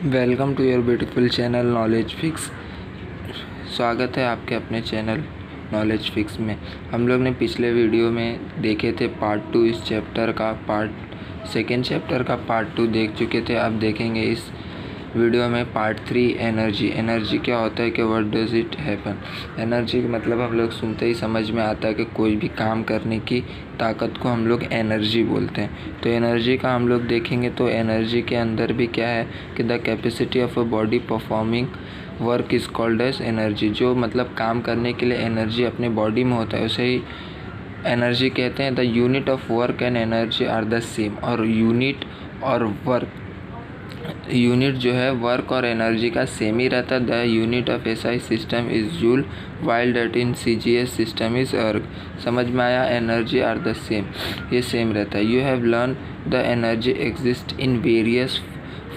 Welcome to your beautiful channel knowledge fix. स्वागत है आपके अपने चैनल नॉलेज फिक्स में। हम लोग ने पिछले वीडियो में देखे थे पार्ट 2 इस चैप्टर का, सेकेंड चैप्टर का पार्ट 2 देख चुके थे। अब देखेंगे इस वीडियो में पार्ट 3 एनर्जी क्या होता है कि what does it happen. Energy मतलब हम लोग सुनते ही समझ में आता है कि कोई भी काम करने की ताकत को हम लोग एनर्जी बोलते हैं। तो एनर्जी का हम लोग देखेंगे तो एनर्जी के अंदर भी क्या है कि the capacity of a body performing work is called as energy. जो मतलब काम करने के लिए एनर्जी अपने बॉडी में होता है उसे ही एनर्जी कहते हैं। The unit of work and energy are the same. और यूनिट जो है वर्क और एनर्जी का सेम ही रहता है। The unit of SI system is joule while that in CGS system is अर्ग। समझ में आया? एनर्जी आर द सेम, ये सेम रहता है। You have learn the energy exist in various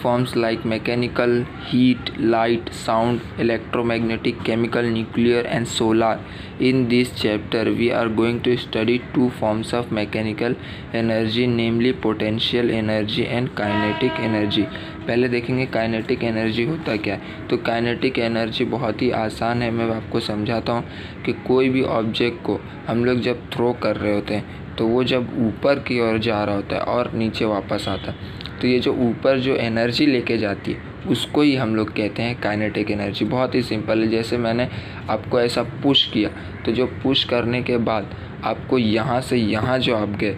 forms like mechanical, heat, light, sound, electromagnetic, chemical, nuclear and solar. In this chapter we are going to study two forms of mechanical energy, namely potential energy and kinetic energy. पहले देखेंगे kinetic energy होता क्या है। तो kinetic energy बहुत ही आसान है, मैं आपको समझाता हूँ कि कोई भी ऑब्जेक्ट को हम लोग जब थ्रो कर रहे होते हैं तो वो जब ऊपर की ओर जा रहा होता है और नीचे वापस आता है, तो ये जो ऊपर जो एनर्जी लेके जाती है उसको ही हम लोग कहते हैं काइनेटिक एनर्जी। बहुत ही सिंपल है। जैसे मैंने आपको ऐसा पुश किया तो जो पुश करने के बाद आपको यहाँ से यहाँ जो आप गए,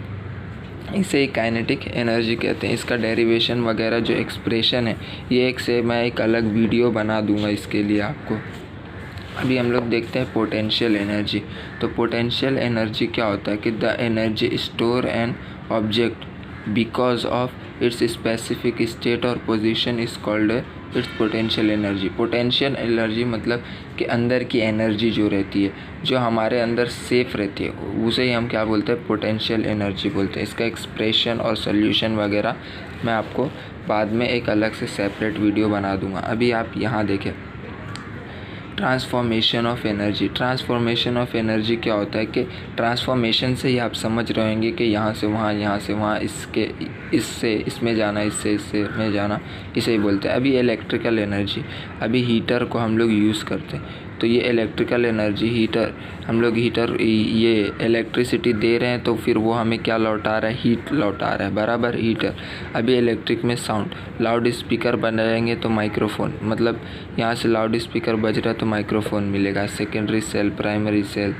इसे ही काइनेटिक एनर्जी कहते हैं। इसका डेरिवेशन वगैरह जो एक्सप्रेशन है ये मैं एक अलग वीडियो बना दूंगा इसके लिए आपको। अभी हम लोग देखते हैं पोटेंशियल एनर्जी। तो पोटेंशियल एनर्जी क्या होता है कि the energy store an object because of its specific state और position is called its potential energy. Potential energy मतलब कि अंदर की एनर्जी जो रहती है, जो हमारे अंदर सेफ रहती है, उसे ही हम क्या बोलते हैं? पोटेंशियल एनर्जी बोलते हैं। इसका एक्सप्रेशन और सोल्यूशन वगैरह मैं आपको बाद में एक अलग से सेपरेट वीडियो बना दूंगा। अभी आप यहाँ देखें transformation of energy. Transformation of energy क्या होता है कि ट्रांसफॉर्मेशन से ही आप समझ रहे होंगे कि यहाँ से वहाँ, यहाँ से वहाँ, इससे इसमें जाना, इससे में जाना, इसे ही बोलते हैं। अभी इलेक्ट्रिकल एनर्जी, अभी हीटर को हम लोग यूज़ करते हैं तो ये इलेक्ट्रिकल एनर्जी, हीटर ये इलेक्ट्रिसिटी दे रहे हैं तो फिर वो हमें क्या लौटा रहा है? हीट लौटा रहा है, बराबर हीटर। अभी इलेक्ट्रिक में साउंड, लाउड स्पीकर बनाएंगे तो माइक्रोफोन, मतलब यहाँ से लाउड स्पीकर बज रहा है तो माइक्रोफोन मिलेगा। सेकेंडरी सेल, प्राइमरी सेल,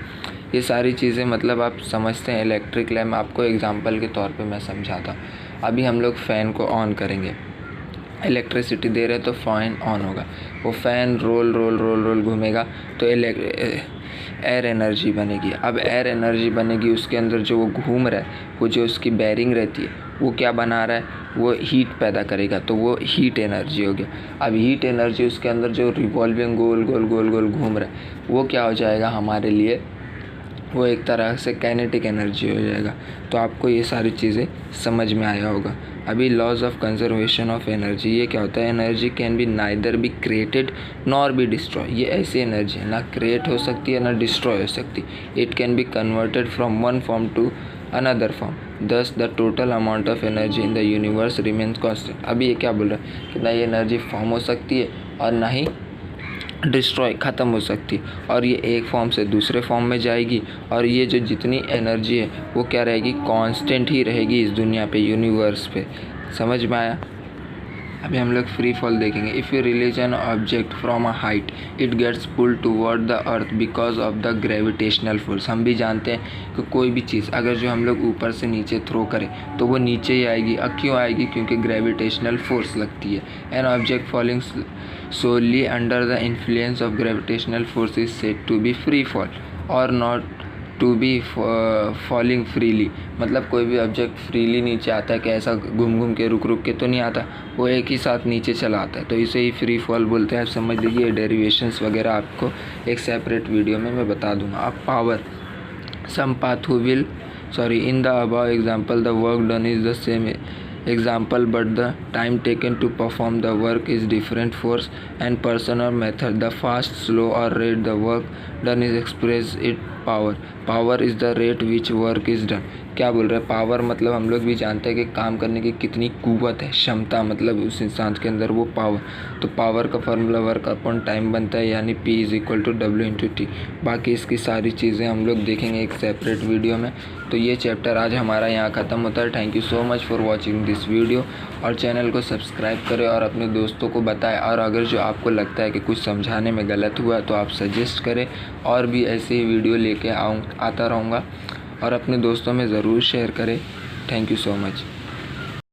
ये सारी चीज़ें मतलब आप समझते हैं इलेक्ट्रिक लैम्प। आपको एग्जांपल के तौर पे मैं समझाता हूँ। अभी हम लोग फ़ैन को ऑन करेंगे, इलेक्ट्रिसिटी दे रहे तो फ़ैन ऑन होगा, वो फ़ैन रोल घूमेगा तो एयर एनर्जी बनेगी। अब एयर एनर्जी बनेगी, उसके अंदर जो वो घूम रहा है, वो जो उसकी बैरिंग रहती है वो क्या बना रहा है? वो हीट पैदा करेगा, तो वो हीट एनर्जी हो गया। अब हीट एनर्जी उसके अंदर जो रिवॉल्विंग गोल घूम रहा है वो क्या हो जाएगा हमारे लिए? वो एक तरह से काइनेटिक एनर्जी हो जाएगा। तो आपको ये सारी चीज़ें समझ में आया होगा। अभी laws of conservation of energy, ये क्या होता है? Energy can be neither be created nor be destroy. ये ऐसी एनर्जी है ना क्रिएट हो सकती है ना डिस्ट्रॉय हो सकती। It can be converted from one form to another form, thus the total amount of energy in the universe remains constant. अभी ये क्या बोल रहा है कि ना ये एनर्जी फॉर्म हो सकती है और ना ही डिस्ट्रॉय ख़त्म हो सकती है, और ये एक फॉर्म से दूसरे फॉर्म में जाएगी। और ये जो जितनी एनर्जी है वो क्या रहेगी? कांस्टेंट ही रहेगी इस दुनिया पे, यूनिवर्स पे। समझ में आया? अभी हम लोग फ्री फॉल देखेंगे। If you release an object from a height it gets pulled toward the earth because of the gravitational force. हम भी जानते हैं कि कोई भी चीज़ अगर जो हम लोग ऊपर से नीचे थ्रो करें तो वो नीचे ही आएगी। अब क्यों आएगी? क्योंकि ग्रेविटेशनल फोर्स लगती है। An object falling solely under the influence of gravitational force is said to be free fall or not to be falling freely। मतलब कोई भी ऑब्जेक्ट फ्रीली नीचे आता है कि ऐसा घूम के रुक के तो नहीं आता, वो एक ही साथ नीचे चला आता है, तो इसे ही फ्री फॉल बोलते हैं। आप समझ लीजिए। डेरिवेशंस वगैरह आपको एक सेपरेट वीडियो में मैं बता दूंगा। अब power, some path who will in the above example the work done is the same example but the time taken to perform the work is different force and person or method. The fast, slow or rate the work done is expressed it power, power is the rate which work is done. क्या बोल रहे हैं? Power मतलब हम लोग भी जानते हैं कि काम करने की कितनी कुव्वत है, क्षमता, मतलब उस इंसान के अंदर वो पावर। तो पावर का फॉर्मूला वर्क अपॉन टाइम बनता है, यानी P = W/T। बाकी इसकी सारी चीज़ें हम लोग देखेंगे एक सेपरेट वीडियो में। तो ये चैप्टर आज हमारा यहाँ ख़त्म होता है। Thank you so much for watching this video, और चैनल को सब्सक्राइब करें और अपने दोस्तों को बताएं। और अगर जो आपको लगता है कि कुछ समझाने में गलत हुआ तो आप सजेस्ट करें, और भी ऐसे ही वीडियो लेके आता रहूँगा, और अपने दोस्तों में ज़रूर शेयर करें। Thank you so much.